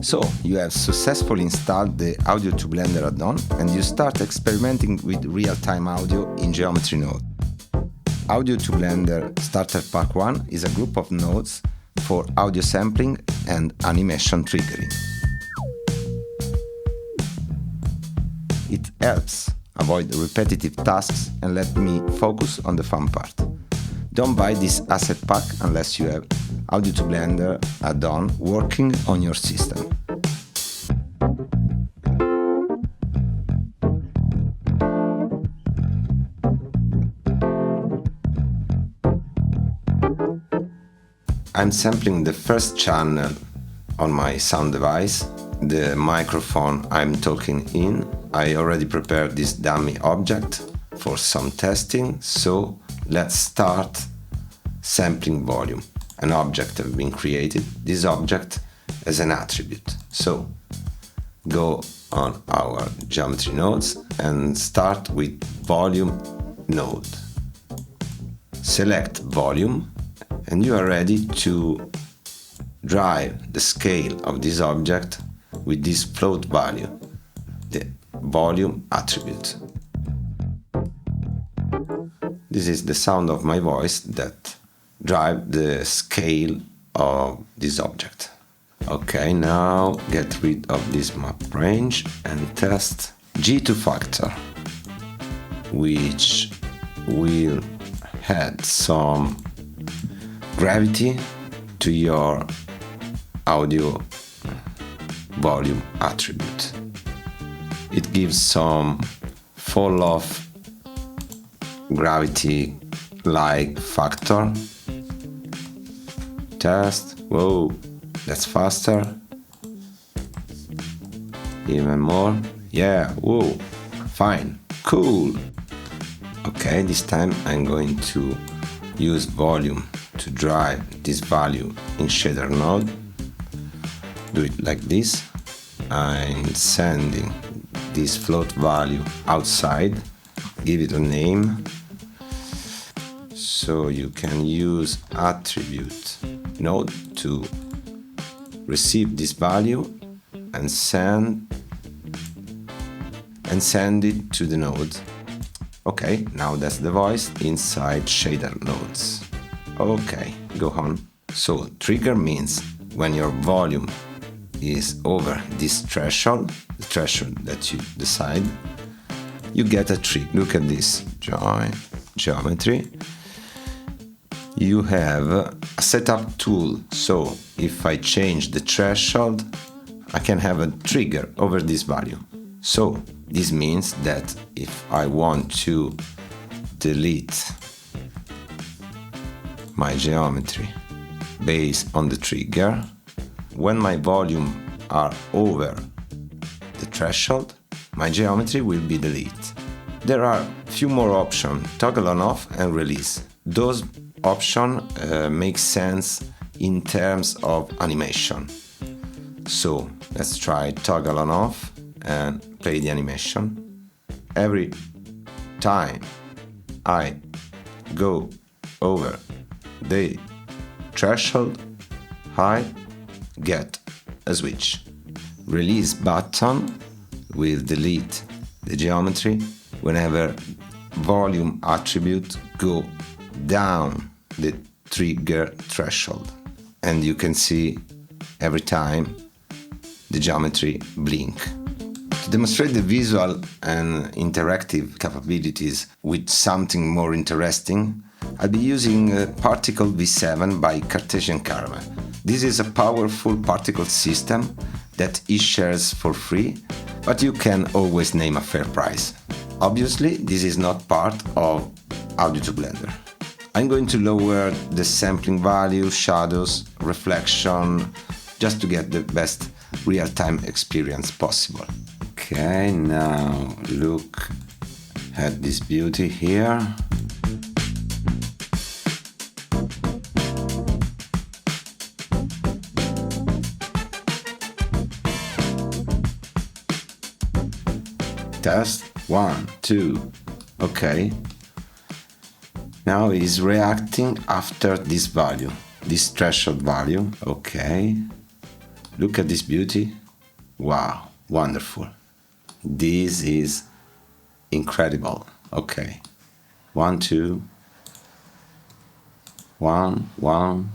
So, you have successfully installed the Audio2Blender Addon and you start experimenting with real-time audio in geometry node. Audio2Blender Starter Pack1 is a group of nodes for audio sampling and animation triggering. It helps avoid repetitive tasks and let me focus on the fun part. Don't buy this asset pack unless you have Audio2Blender Addon working on your system. I'm sampling the first channel on my sound device, the microphone I'm talking in. I already prepared this dummy object for some testing, so let's start sampling volume. An object has been created. This object as an attribute. So go on our geometry nodes and start with volume node. Select volume and you are ready to drive the scale of this object with this float value, the volume attribute. This is the sound of my voice that drive the scale of this object. Okay, now get rid of this map range and test G2 factor, which will add some gravity to your audio volume attribute. It gives some fall off gravity like factor. Test. Whoa, that's faster. Even more. Yeah, whoa, fine, cool. Okay, this time I'm going to use volume to drive this value in shader node. Do it like this. I'm sending this float value outside, give it a name. So you can use attribute node to receive this value and send it to the node. Okay, now that's the voice inside shader nodes. Okay, go on. So trigger means when your volume is over this threshold, the threshold that you decide, you get a trigger. Look at this, join geometry. You have a setup tool, so if I change the threshold, I can have a trigger over this value. So this means that if I want to delete my geometry based on the trigger, when my volume are over the threshold, my geometry will be deleted. There are few more options, toggle on off and release. Those options make sense in terms of animation. So let's try toggle on off and play the animation. Every time I go over the threshold, I get a switch. Release button will delete the geometry whenever volume attribute go down the trigger threshold. And you can see every time the geometry blink. To demonstrate the visual and interactive capabilities with something more interesting, I'll be using Particle V7 by Cartesian Caramel. This is a powerful particle system that it shares for free, but you can always name a fair price. Obviously, this is not part of Audio2Blender. I'm going to lower the sampling value, shadows, reflection, just to get the best real-time experience possible. Okay, now look at this beauty here. Test 1, 2. Okay. Now it is reacting after this value, this threshold value. Okay. Look at this beauty. Wow, wonderful. This is incredible. Okay. 1, 2, 1, 1,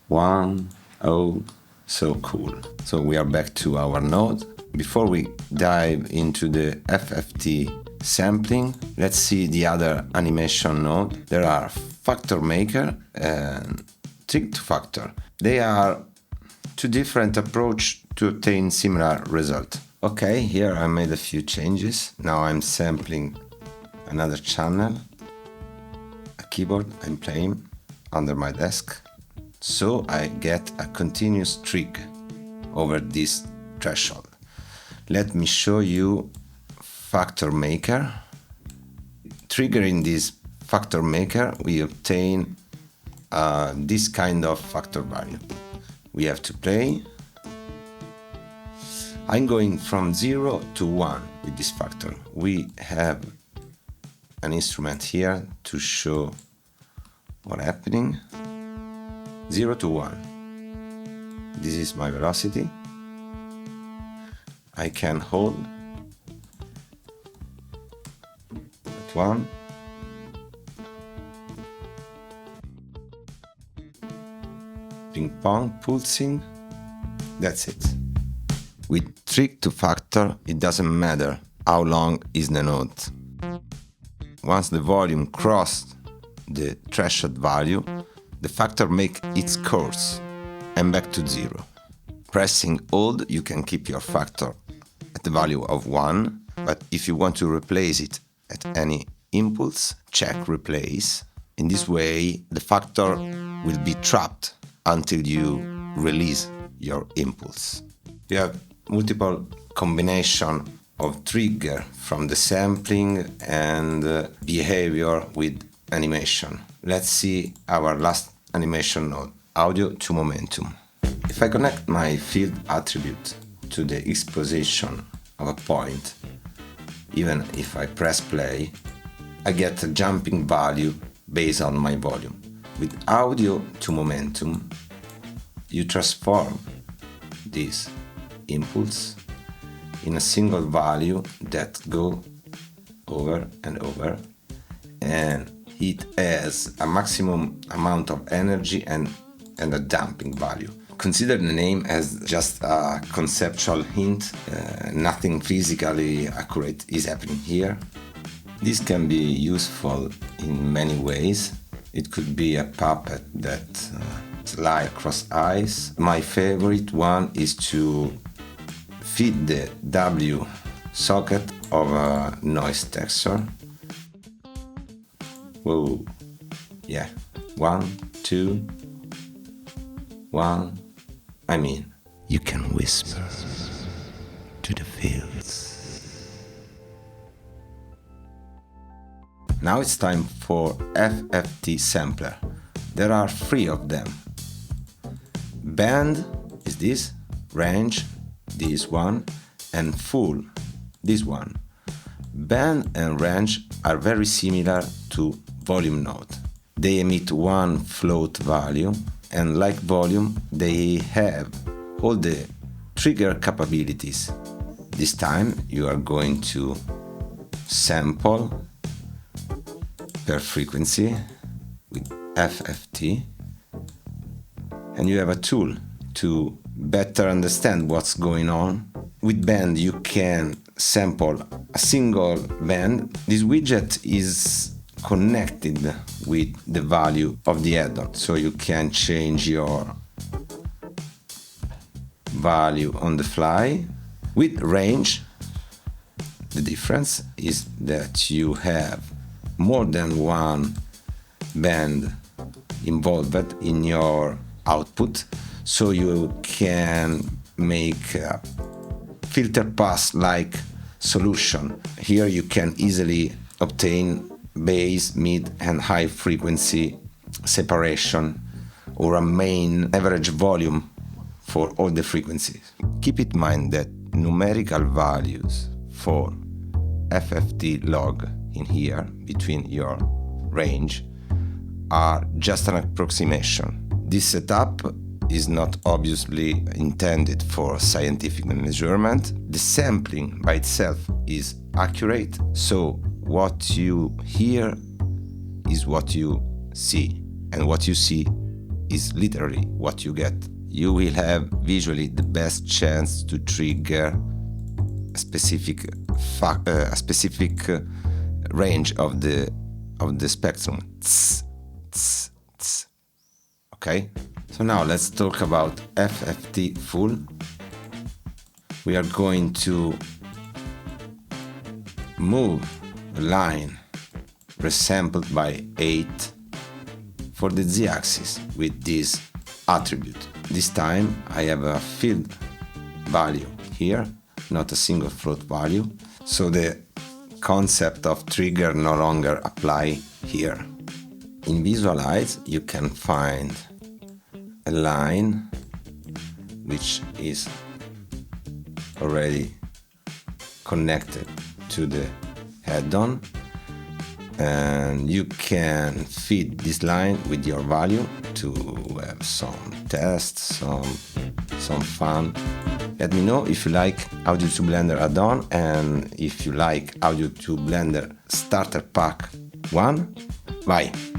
1. Oh, so cool. So we are back to our node. Before we dive into the FFT sampling, let's see the other animation node. There are Factor Maker and Trig to Factor. They are two different approaches to obtain similar result. Okay, here I made a few changes. Now I'm sampling another channel, a keyboard I'm playing under my desk. So I get a continuous trig over this threshold. Let me show you Factor Maker. Triggering this Factor Maker, we obtain this kind of factor value. We have to play. I'm going from 0 to 1 with this factor. We have an instrument here to show what's happening. 0 to 1. This is my velocity. I can hold at 1. Ping pong, pulsing. That's it. With trig to factor, it doesn't matter how long is the note. Once the volume crossed the threshold value, the factor makes its course and back to 0. Pressing Hold, you can keep your factor at the value of 1, but if you want to replace it at any impulse, check Replace. In this way, the factor will be trapped until you release your impulse. You have multiple combination of trigger from the sampling and behavior with animation. Let's see our last animation node, Audio2Momentum. If I connect my field attribute to the X position of a point, even if I press play, I get a jumping value based on my volume. With Audio2Momentum, you transform this impulse in a single value that go over and over, and it has a maximum amount of energy and a damping value. Consider the name as just a conceptual hint, nothing physically accurate is happening here. This can be useful in many ways. It could be a puppet that slides across ice. My favorite one is to feed the W socket of a noise texture. Whoa, yeah, 1, 2, 1. I mean, you can whisper to the fields. Now it's time for FFT sampler. There are 3 of them. Band is this, range, this one, and full, this one. Band and range are very similar to volume node. They emit one float value, and like volume, they have all the trigger capabilities. This time you are going to sample per frequency with FFT, and you have a tool to better understand what's going on. With band you can sample a single band. This widget is connected with the value of the add-on, so you can change your value on the fly. With range, the difference is that you have more than one band involved in your output, so you can make a filter pass like solution. Here you can easily obtain bass, mid and high frequency separation, or a main average volume for all the frequencies. Keep in mind that numerical values for FFT log in here between your range are just an approximation. This setup is not obviously intended for scientific measurement. The sampling by itself is accurate, so what you hear is what you see, and what you see is literally what you get. You will have visually the best chance to trigger a specific range of the spectrum. Tss, tss, tss. Okay? So now let's talk about FFT full. We are going to move a line resampled by 8 for the z-axis with this attribute. This time I have a field value here, not a single float value, so the concept of trigger no longer apply here. In Visualize you can find a line which is already connected to the add-on, and you can feed this line with your value to have some tests, some fun. Let me know if you like Audio2Blender Addon and if you like Audio2Blender Starter Pack 1. Bye!